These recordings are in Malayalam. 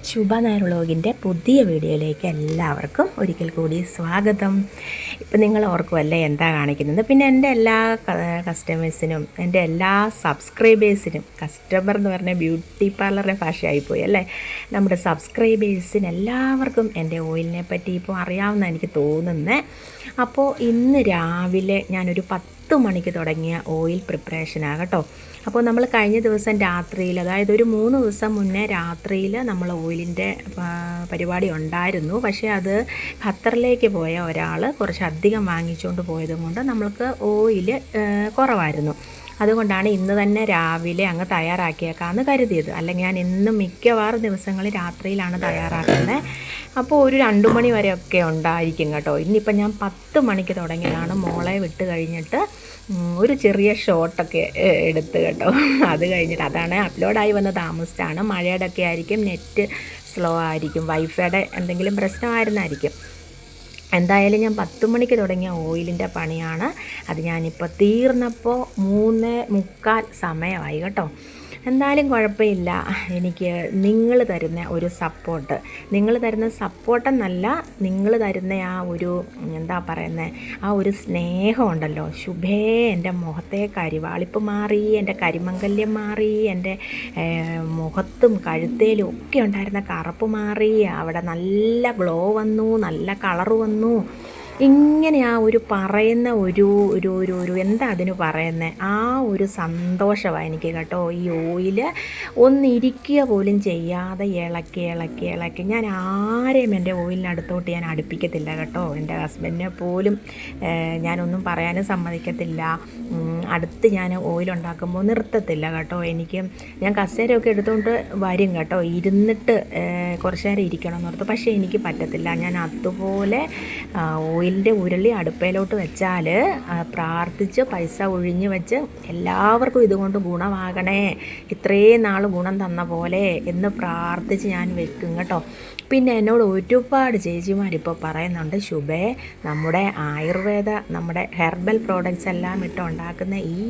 ശുഭ നായർ വ്ളോഗിൻ്റെ പുതിയ വീഡിയോയിലേക്ക് എല്ലാവർക്കും ഒരിക്കൽ കൂടി സ്വാഗതം. ഇപ്പം നിങ്ങൾ ഓർക്കുമല്ലേ എന്താ കാണിക്കുന്നത്. പിന്നെ എൻ്റെ എല്ലാ കസ്റ്റമേഴ്സിനും എൻ്റെ എല്ലാ സബ്സ്ക്രൈബേഴ്സിനും, കസ്റ്റമർ എന്ന് പറഞ്ഞാൽ ബ്യൂട്ടി പാർലറിൻ്റെ ഭാഷയായിപ്പോയി അല്ലേ, നമ്മുടെ സബ്സ്ക്രൈബേഴ്സിന് എല്ലാവർക്കും എൻ്റെ ഓയിലിനെ പറ്റി ഇപ്പോൾ അറിയാവുന്ന എനിക്ക് തോന്നുന്നത്. അപ്പോൾ ഇന്ന് രാവിലെ ഞാനൊരു 10 മണിക്ക് തുടങ്ങിയ ഓയിൽ പ്രിപ്പറേഷനാണ് കേട്ടോ. അപ്പോൾ നമ്മൾ കഴിഞ്ഞ ദിവസം രാത്രിയിൽ, അതായത് ഒരു 3 ദിവസം മുന്നേ രാത്രിയിൽ നമ്മൾ ഓയിലിൻ്റെ പരിപാടി ഉണ്ടായിരുന്നു. പക്ഷേ അത് ഖത്തറിലേക്ക് പോയ ഒരാൾ കുറച്ചധികം വാങ്ങിച്ചുകൊണ്ട് പോയത് കൊണ്ട് നമ്മൾക്ക് ഓയിൽ കുറവായിരുന്നു. അതുകൊണ്ടാണ് ഇന്ന് തന്നെ രാവിലെ അങ്ങ് തയ്യാറാക്കിയേക്കാമെന്ന് കരുതിയത്. അല്ലെങ്കിൽ ഞാൻ ഇന്നും മിക്കവാറും ദിവസങ്ങളിൽ രാത്രിയിലാണ് തയ്യാറാക്കുന്നത്. അപ്പോൾ ഒരു 2 മണി വരെയൊക്കെ ഉണ്ടായിരിക്കും കേട്ടോ. ഇന്നിപ്പം ഞാൻ 10 മണിക്ക് തുടങ്ങിയതാണ്. മോളെ വിട്ട് കഴിഞ്ഞിട്ട് ഒരു ചെറിയ ഷോട്ടൊക്കെ എടുത്ത് കേട്ടോ. അത് കഴിഞ്ഞിട്ട് അതാണ് അപ്ലോഡായി വന്ന് താമസിച്ചാണ്. മഴയുടെ ഒക്കെ ആയിരിക്കും, നെറ്റ് സ്ലോ ആയിരിക്കും, വൈഫൈയുടെ എന്തെങ്കിലും പ്രശ്നമായിരുന്നായിരിക്കും. എന്തായാലും ഞാൻ 10 മണിക്ക് തുടങ്ങിയ ഓയിലിൻ്റെ പണിയാണ്. അത് ഞാനിപ്പോൾ തീർന്നപ്പോൾ 3:45 സമയമായി കേട്ടോ. എന്തായാലും കുഴപ്പമില്ല. എനിക്ക് നിങ്ങൾ തരുന്ന ഒരു സപ്പോർട്ട്, നിങ്ങൾ തരുന്ന സപ്പോർട്ടെന്നല്ല, നിങ്ങൾ തരുന്ന ആ ഒരു എന്താ പറയുന്നത്, ആ ഒരു സ്നേഹമുണ്ടല്ലോ. ശുഭേ, എൻ്റെ മുഖത്തെ കരിവാളിപ്പ് മാറി, എൻ്റെ കരിമംഗല്യം മാറി, എൻ്റെ മുഖത്തും കഴുത്തേലും ഒക്കെ ഉണ്ടായിരുന്ന കറുപ്പ് മാറി, അവിടെ നല്ല ഗ്ലോ വന്നു, നല്ല കളറ് വന്നു. ഇങ്ങനെ ആ ഒരു പറയുന്ന ഒരു ഒരു ഒരു ഒരു എന്താ അതിന് പറയുന്നത്, ആ ഒരു സന്തോഷമാണ് എനിക്ക് കേട്ടോ. ഈ ഓയിൽ ഒന്നിരിക്കുക പോലും ചെയ്യാതെ ഇളക്കി ഇളക്കി ഇളക്കി, ഞാൻ ആരെയും എൻ്റെ ഓയിലിനടുത്തോട്ട് ഞാൻ അടുപ്പിക്കത്തില്ല കേട്ടോ. എൻ്റെ ഹസ്ബൻഡിനെ പോലും ഞാനൊന്നും പറയാനും സമ്മതിക്കത്തില്ല. അടുത്ത് ഞാൻ ഓയിലുണ്ടാക്കുമ്പോൾ നിർത്തത്തില്ല കേട്ടോ. ഞാൻ കസേരയൊക്കെ എടുത്തുകൊണ്ട് വരും കേട്ടോ, ഇരുന്നിട്ട് കുറച്ച് നേരം ഇരിക്കണം എന്നോർത്ത്. പക്ഷേ എനിക്ക് പറ്റത്തില്ല. ഞാൻ അതുപോലെ ഓയിലിൻ്റെ ഉരുളി അടുപ്പയിലോട്ട് വെച്ചാൽ പ്രാർത്ഥിച്ച് പൈസ ഒഴിഞ്ഞ് വെച്ച് എല്ലാവർക്കും ഇതുകൊണ്ട് ഗുണമാകണേ, ഇത്രയും നാൾ ഗുണം തന്ന പോലെ എന്ന് പ്രാർത്ഥിച്ച് ഞാൻ വെക്കും കേട്ടോ. പിന്നെ എന്നോട് ഒരുപാട് ചേച്ചിമാരിപ്പോൾ പറയുന്നുണ്ട്, ശുഭേ, നമ്മുടെ ആയുർവേദ, നമ്മുടെ ഹെർബൽ പ്രോഡക്റ്റ്സ് എല്ലാം ഇട്ട് ഉണ്ടാക്കുന്ന ഈ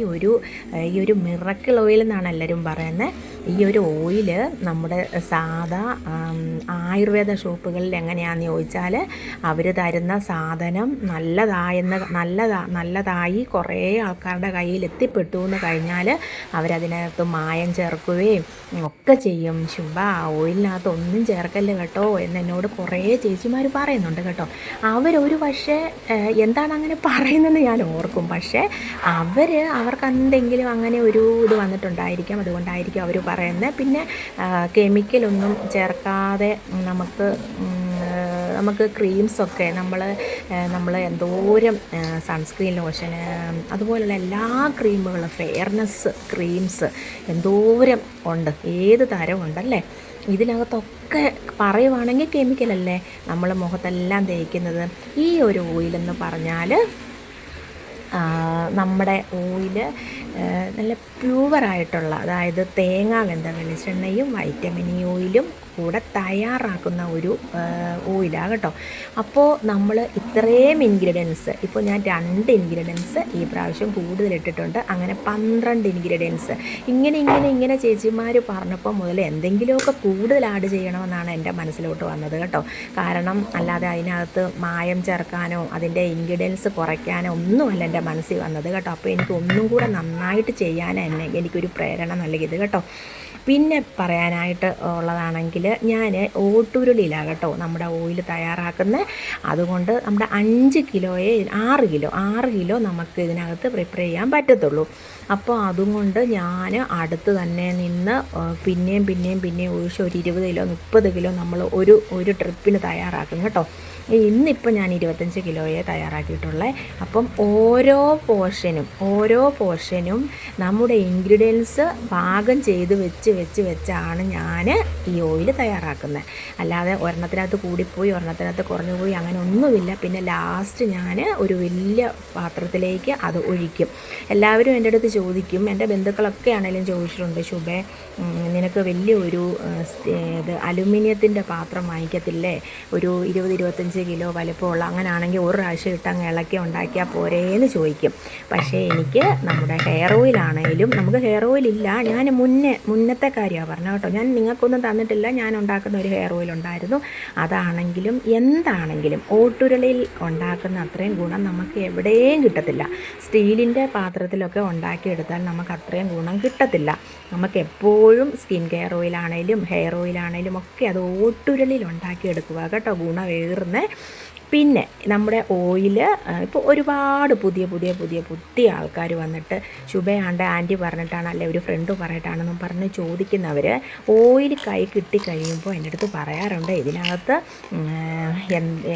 ഒരു മിറക്കിൾ ഓയിൽ എന്നാണ് എല്ലാവരും പറയുന്നത്. ഈ ഒരു ഓയിൽ നമ്മുടെ സാധാ ആയുർവേദ ഷോപ്പുകളിൽ എങ്ങനെയാണെന്ന് ചോദിച്ചാൽ, അവർ തരുന്ന സാധനം നല്ലതായി കുറേ ആൾക്കാരുടെ കയ്യിൽ എത്തിപ്പെട്ടു എന്ന് കഴിഞ്ഞാൽ അവരതിനകത്ത് മായം ചേർക്കുകയും ഒക്കെ ചെയ്യും. ശുഭ, ഓയിലിനകത്ത് ഒന്നും ചേർക്കല്ലേ കേട്ടോ എന്നോട് കുറേ ചേച്ചിമാർ പറയുന്നുണ്ട് കേട്ടോ. അവരൊരു പക്ഷേ എന്താണ് അങ്ങനെ പറയുന്നതെന്ന് ഞാൻ ഓർക്കും. പക്ഷേ അവർക്ക് എന്തെങ്കിലും അങ്ങനെ ഒരു ഇത് വന്നിട്ടുണ്ടായിരിക്കാം, അതുകൊണ്ടായിരിക്കും അവർ പറയുന്നത്. പിന്നെ കെമിക്കലൊന്നും ചേർക്കാതെ നമുക്ക് ക്രീംസൊക്കെ നമ്മൾ എന്തോരം സൺസ്ക്രീൻ ലോഷന്, അതുപോലുള്ള എല്ലാ ക്രീമുകളും, ഫെയർനെസ് ക്രീംസ് എന്തോരം ഉണ്ട്, ഏത് തരം ഉണ്ടല്ലേ. ഇതിനകത്തൊക്കെ പറയുവാണെങ്കിൽ കെമിക്കലല്ലേ നമ്മൾ മുഖത്തെല്ലാം തേക്കുന്നത്. ഈ ഒരു ഓയിലെന്ന് പറഞ്ഞാൽ നമ്മുടെ ഓയിൽ നല്ല പ്യുവറായിട്ടുള്ള, അതായത് തേങ്ങ വെന്ത വെളിച്ചെണ്ണയും വൈറ്റമിൻ ഇ ഓയിലും കൂടെ തയ്യാറാക്കുന്ന ഒരു ഓയിലാണ് കേട്ടോ. അപ്പോൾ നമ്മൾ ഇത്രയും ഇൻഗ്രീഡിയൻസ്, ഇപ്പോൾ ഞാൻ 2 ഇൻഗ്രീഡിയൻസ് ഈ പ്രാവശ്യം കൂടുതലിട്ടിട്ടുണ്ട്. അങ്ങനെ 12 ഇൻഗ്രീഡിയൻസ്. ഇങ്ങനെ ചേച്ചിമാർ പറഞ്ഞപ്പോൾ മുതൽ എന്തെങ്കിലുമൊക്കെ കൂടുതൽ ആഡ് ചെയ്യണമെന്നാണ് എൻ്റെ മനസ്സിലോട്ട് വന്നത് കേട്ടോ. കാരണം അല്ലാതെ അതിനകത്ത് മായം ചേർക്കാനോ അതിൻ്റെ ഇൻഗ്രീഡിയൻസ് കുറയ്ക്കാനോ ഒന്നുമല്ല എൻ്റെ മനസ്സിൽ വന്നത് കേട്ടോ. അപ്പോൾ എനിക്ക് ഒന്നും കൂടെ നന്നായിട്ട് ചെയ്യാൻ എനിക്കൊരു പ്രേരണ നൽകിയത് കേട്ടോ. പിന്നെ പറയാനായിട്ട് ഉള്ളതാണെങ്കിൽ, ഞാൻ ഓട്ടുരുളിയിലാണ് കേട്ടോ നമ്മുടെ ഓയിൽ തയ്യാറാക്കുന്നത്. അതുകൊണ്ട് നമ്മുടെ 5 കിലോയെ 6 കിലോ നമുക്ക് ഇതിനകത്ത് പ്രിപ്പയർ ചെയ്യാൻ പറ്റത്തുള്ളൂ. അപ്പോൾ അതുകൊണ്ട് ഞാൻ അടുത്ത് തന്നെ നിന്ന് പിന്നെയും ഒഴിച്ച് ഒരു 20 കിലോ 30 കിലോ നമ്മൾ ഒരു ട്രിപ്പിന് തയ്യാറാക്കും കേട്ടോ. ഇന്നിപ്പോൾ ഞാൻ 25 കിലോയെ തയ്യാറാക്കിയിട്ടുള്ളത്. അപ്പം ഓരോ പോർഷനും നമ്മുടെ ഇൻഗ്രീഡിയൻസ് പാകം ചെയ്ത് വെച്ചാണ് ഞാൻ ഈ ഓയിൽ തയ്യാറാക്കുന്നത്. അല്ലാതെ ഒരെണ്ണത്തിനകത്ത് കൂടിപ്പോയി ഒരെണ്ണത്തിനകത്ത് കുറഞ്ഞു പോയി അങ്ങനെ ഒന്നുമില്ല. പിന്നെ ലാസ്റ്റ് ഞാൻ ഒരു വലിയ പാത്രത്തിലേക്ക് അത് ഒഴിക്കും. എല്ലാവരും എൻ്റെ അടുത്ത് ചോദിക്കും, എൻ്റെ ബന്ധുക്കളൊക്കെ ആണെങ്കിലും ചോദിച്ചിട്ടുണ്ട്, ശുഭേ, നിനക്ക് വലിയൊരു അലുമിനിയത്തിൻ്റെ പാത്രം വാങ്ങിക്കത്തില്ലേ, ഒരു 20-25 കിലോ വലുപ്പമുള്ള, അങ്ങനെയാണെങ്കിൽ ഒരു പ്രാവശ്യം ഇട്ടങ്ങ് ഇളക്കി ഉണ്ടാക്കിയാൽ പോരേന്ന് ചോദിക്കും. പക്ഷേ എനിക്ക് നമ്മുടെ ഹെയർ ഓയിലാണെങ്കിലും, നമുക്ക് ഹെയർ ഓയിലില്ല, ഞാൻ മുന്നത്തെ ഇപ്പോഴത്തെ കാര്യമാണ് പറഞ്ഞത് കേട്ടോ. ഞാൻ നിങ്ങൾക്കൊന്നും തന്നിട്ടില്ല. ഞാൻ ഉണ്ടാക്കുന്ന ഒരു ഹെയർ ഓയിൽ ഉണ്ടായിരുന്നു. അതാണെങ്കിലും എന്താണെങ്കിലും ഓട്ടുരുളിയിൽ ഉണ്ടാക്കുന്ന അത്രയും ഗുണം നമുക്ക് എവിടെയും കിട്ടത്തില്ല. സ്റ്റീലിൻ്റെ പാത്രത്തിലൊക്കെ ഉണ്ടാക്കിയെടുത്താൽ നമുക്ക് അത്രയും ഗുണം കിട്ടത്തില്ല. നമുക്ക് എപ്പോഴും സ്കിൻ കെയർ ഓയിലാണേലും ഹെയർ ഓയിലാണേലും ഒക്കെ അത് ഓട്ടുരുളിയിൽ ഉണ്ടാക്കിയെടുക്കുക കേട്ടോ, ഗുണമേറുന്ന. പിന്നെ നമ്മുടെ ഓയിൽ ഇപ്പോൾ ഒരുപാട് പുതിയ ആൾക്കാർ വന്നിട്ട് ശുഭയാണ്ട് ആൻറ്റി പറഞ്ഞിട്ടാണ്, അല്ലെ ഒരു ഫ്രണ്ട് പറഞ്ഞിട്ടാണെന്നും പറഞ്ഞ് ചോദിക്കുന്നവർ ഓയിൽ കൈ കിട്ടിക്കഴിയുമ്പോൾ എൻ്റെ അടുത്ത് പറയാറുണ്ട്, ഇതിനകത്ത്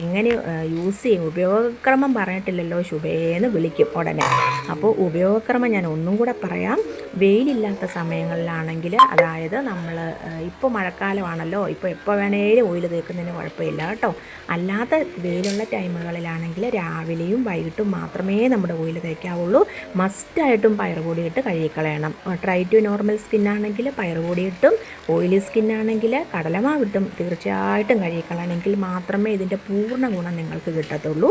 എങ്ങനെ യൂസ് ചെയ്യും, ഉപയോഗക്രമം പറഞ്ഞിട്ടില്ലല്ലോ ശുഭയെന്ന് വിളിക്കും ഉടനെ. അപ്പോൾ ഉപയോഗക്രമം ഞാൻ ഒന്നും കൂടെ പറയാം. വെയിലില്ലാത്ത സമയങ്ങളിലാണെങ്കിൽ, അതായത് നമ്മൾ ഇപ്പോൾ മഴക്കാലമാണല്ലോ, ഇപ്പോൾ എപ്പോൾ വേണേലും ഓയിൽ തേക്കുന്നതിന് കുഴപ്പമില്ല കേട്ടോ. അല്ലാത്ത വെയിലുള്ള ടൈമുകളിലാണെങ്കിൽ രാവിലെയും വൈകിട്ടും മാത്രമേ നമ്മുടെ ഓയിൽ തേക്കാവുള്ളൂ. മസ്റ്റായിട്ടും പയറുപൊടി ഇട്ട് കഴുകിക്കളയണം. ട്രൈ ടു നോർമൽ സ്കിന്നാണെങ്കിൽ പയറുപൊടി ഇട്ടും, ഓയിലി സ്കിന്നാണെങ്കിൽ കടലമാവിട്ടും തീർച്ചയായിട്ടും കഴുകിക്കളയണമെങ്കിൽ മാത്രമേ ഇതിൻ്റെ പൂർണ്ണ ഗുണം നിങ്ങൾക്ക് കിട്ടത്തുള്ളൂ.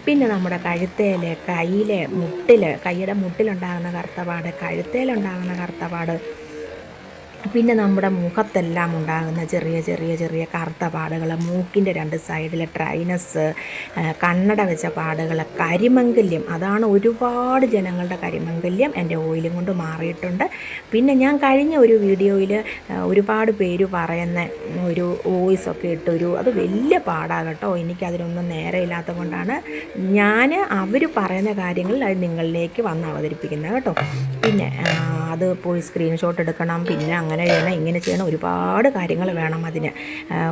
പിന്നെ നമ്മുടെ കഴുത്തേൽ, കയ്യിലെ മുട്ടിൽ, കൈയുടെ മുട്ടിലുണ്ടാകുന്ന കറുത്തപാട്, കഴുത്തേലുണ്ടാകുന്ന കറുത്തപാട്, പിന്നെ നമ്മുടെ മുഖത്തെല്ലാം ഉണ്ടാകുന്ന ചെറിയ കറുത്ത പാടുകൾ, മൂക്കിൻ്റെ 2 സൈഡിലെ ഡ്രൈനസ്, കണ്ണട വെച്ച പാടുകൾ, കരിമംഗല്യം, അതാണ് ഒരുപാട് ജനങ്ങളുടെ കരിമംഗല്യം എൻ്റെ ഓയിലും കൊണ്ട് മാറിയിട്ടുണ്ട്. പിന്നെ ഞാൻ കഴിഞ്ഞ ഒരു വീഡിയോയിൽ ഒരുപാട് പേര് പറയുന്ന ഒരു വോയിസൊക്കെ ഇട്ടൊരു, അത് വലിയ പാടാണ് കേട്ടോ. എനിക്കതിനൊന്നും നേരമില്ലാത്തത് കൊണ്ടാണ് ഞാൻ അവർ പറയുന്ന കാര്യങ്ങൾ അത് നിങ്ങളിലേക്ക് വന്ന് അവതരിപ്പിക്കുന്നത് കേട്ടോ. പിന്നെ അത് പോയി സ്ക്രീൻഷോട്ട് എടുക്കണം, പിന്നെ അങ്ങനെ ചെയ്യണം ഇങ്ങനെ ചെയ്യണം, ഒരുപാട് കാര്യങ്ങൾ വേണം അതിന്.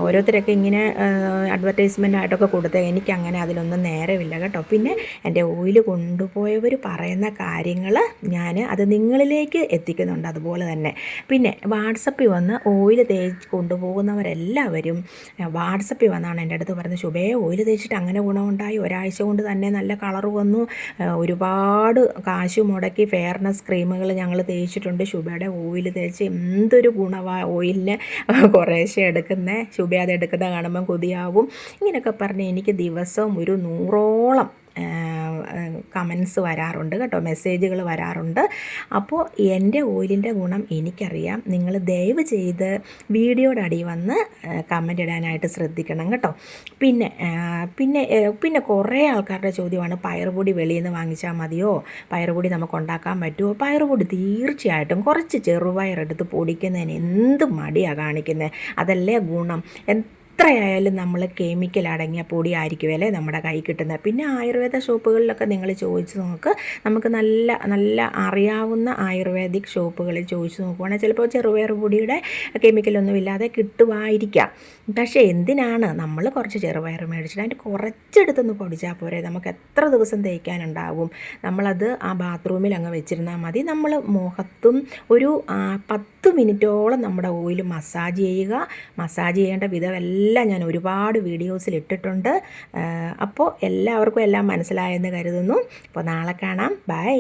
ഓരോരുത്തരൊക്കെ ഇങ്ങനെ അഡ്വർടൈസ്മെൻ്റ് ആയിട്ടൊക്കെ കൊടുത്തേ, എനിക്കങ്ങനെ അതിലൊന്നും നേരമില്ല കേട്ടോ. പിന്നെ എൻ്റെ ഓയിൽ കൊണ്ടുപോയവർ പറയുന്ന കാര്യങ്ങൾ ഞാൻ അത് നിങ്ങളിലേക്ക് എത്തിക്കുന്നുണ്ട് അതുപോലെ തന്നെ. പിന്നെ വാട്സപ്പിൽ വന്ന് ഓയിൽ കൊണ്ടുപോകുന്നവരെല്ലാവരും വാട്സപ്പിൽ വന്നാണ് എൻ്റെ അടുത്ത് പറയുന്നത്, ശുഭയെ ഓയിൽ തേച്ചിട്ട് അങ്ങനെ ഗുണമുണ്ടായി, ഒരാഴ്ച കൊണ്ട് തന്നെ നല്ല കളർ വന്നു, ഒരുപാട് കാശ് മുടക്കി ഫെയർനെസ് ക്രീമുകൾ ഞങ്ങൾ തേച്ചിട്ടുണ്ട്, ശുഭയുടെ ഓയിൽ തേച്ച് എന്തൊരു ഗുണമാണ് ഓയിലിന് കുറേശ്ശെ എടുക്കുന്നത്, ശുഭ അത് എടുക്കുന്നത് കാണുമ്പം കൊതിയാവും. ഇങ്ങനെയൊക്കെ പറഞ്ഞ് എനിക്ക് ദിവസവും ഒരു 100ഓളം കമൻസ് വരാറുണ്ട് കേട്ടോ, മെസ്സേജുകൾ വരാറുണ്ട്. അപ്പോൾ എൻ്റെ ഓയിലിൻ്റെ ഗുണം എനിക്കറിയാം. നിങ്ങൾ ദയവ് ചെയ്ത് വീഡിയോയുടെ അടി വന്ന് കമൻ്റ് ഇടാനായിട്ട് ശ്രദ്ധിക്കണം കേട്ടോ. പിന്നെ കുറേ ആൾക്കാരുടെ ചോദ്യമാണ്, പയറുപൊടി വെളിയിൽ നിന്ന് വാങ്ങിച്ചാൽ മതിയോ, പയറുപൊടി നമുക്ക് ഉണ്ടാക്കാൻ പറ്റുമോ? പയറുപൊടി തീർച്ചയായിട്ടും കുറച്ച് ചെറുപയറെടുത്ത് പൊടിക്കുന്നതിന് എന്ത് മടിയാണ് കാണിക്കുന്നത്, അതല്ലേ ഗുണം. എത്രയായാലും നമ്മൾ കെമിക്കൽ അടങ്ങിയ പൊടി ആയിരിക്കുമല്ലേ നമ്മുടെ കൈ കിട്ടുന്നത്. പിന്നെ ആയുർവേദ ഷോപ്പുകളിലൊക്കെ നിങ്ങൾ ചോദിച്ച് നോക്ക്, നമുക്ക് നല്ല അറിയാവുന്ന ആയുർവേദിക് ഷോപ്പുകളിൽ ചോദിച്ച് നോക്കുവാണെങ്കിൽ ചിലപ്പോൾ ചെറുപയർ പൊടിയുടെ കെമിക്കലൊന്നും ഇല്ലാതെ കിട്ടുമായിരിക്കാം. പക്ഷേ എന്തിനാണ് നമ്മൾ കുറച്ച് ചെറുപയർ മേടിച്ചിട്ട് അതിൻ്റെ കുറച്ചെടുത്തൊന്ന് പൊടിച്ചാൽ പോരെ, നമുക്ക് എത്ര ദിവസം തേക്കാനുണ്ടാവും. നമ്മളത് ആ ബാത്റൂമിൽ അങ്ങ് വെച്ചിരുന്നാൽ മതി. നമ്മൾ മുഖത്തും ഒരു 10 മിനിറ്റോളം നമ്മുടെ ഓയിൽ മസാജ് ചെയ്യുക. മസാജ് ചെയ്യേണ്ട വിധമെല്ലാം ഞാൻ ഒരുപാട് വീഡിയോസിൽ ഇട്ടിട്ടുണ്ട്. അപ്പോൾ എല്ലാവർക്കും എല്ലാം മനസ്സിലായെന്ന് കരുതുന്നു. അപ്പോൾ നാളെ കാണാം. ബൈ.